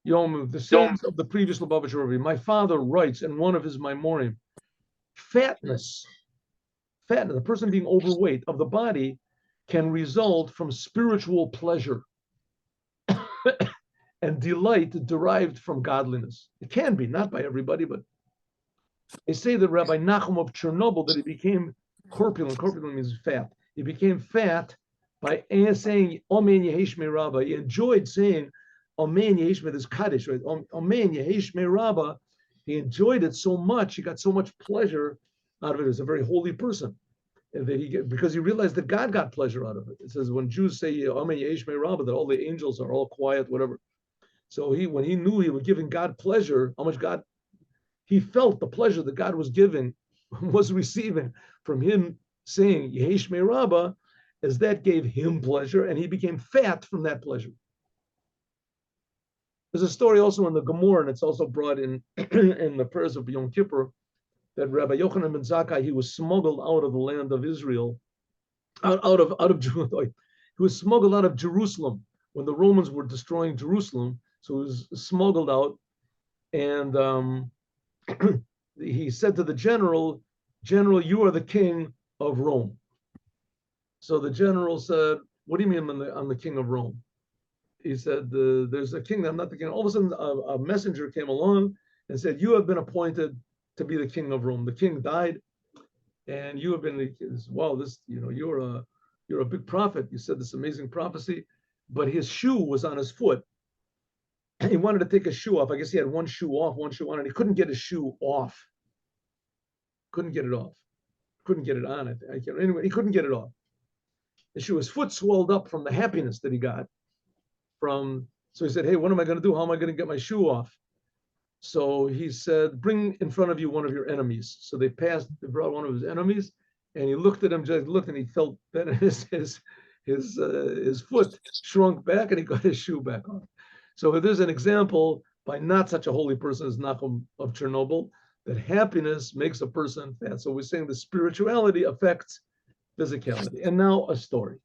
Yom, the sayings of the previous Lubavitcher Rebbe. My father writes in one of his Maimorim, fatness, the person being overweight of the body can result from spiritual pleasure and delight derived from godliness. It can be, not by everybody, but they say that Rabbi Nachum of Chernobyl, that he became corpulent. Corpulent means fat. He became fat by saying Amen Yehesh Me Rabba. He enjoyed saying Amen Yehesh Me, this Kaddish, right? Amen Yehesh Me Rabba. He enjoyed it so much, he got so much pleasure out of it. He was a very holy person. That because he realized that God got pleasure out of it. It says when Jews say Amen Yehesh Me Rabba, that all the angels are all quiet, whatever. So when he knew he was giving God pleasure, how much God, he felt the pleasure that God was receiving from him saying Yehesh Me Rabba, as that gave him pleasure, and he became fat from that pleasure. There's a story also in the Gemara, and it's also brought in in the prayers of Yom Kippur, that Rabbi Yochanan ben Zakkai, he was smuggled out of the land of Israel, out of Jerusalem. He was smuggled out of Jerusalem when the Romans were destroying Jerusalem. So he was smuggled out, and he said to the general, you are the king of Rome. So the general said, what do you mean I'm the king of Rome? He said, there's a king, I'm not the king. All of a sudden, a messenger came along and said, you have been appointed to be the king of Rome. The king died, and you have been, wow, you're a big prophet. You said this amazing prophecy, but his shoe was on his foot. He wanted to take his shoe off. I guess he had one shoe off, one shoe on, and he couldn't get his shoe off. Couldn't get it off. Couldn't get it on. Anyway, he couldn't get it off. His foot swelled up from the happiness that he got so he said, hey, what am I going to do? How am I going to get my shoe off? So he said, bring in front of you one of your enemies. So they brought one of his enemies, and he looked at him, just looked, and he felt that his foot shrunk back, and he got his shoe back on. So there's an example by not such a holy person as Nachum of Chernobyl, that happiness makes a person fat. So we're saying the spirituality affects physicality. And now a story.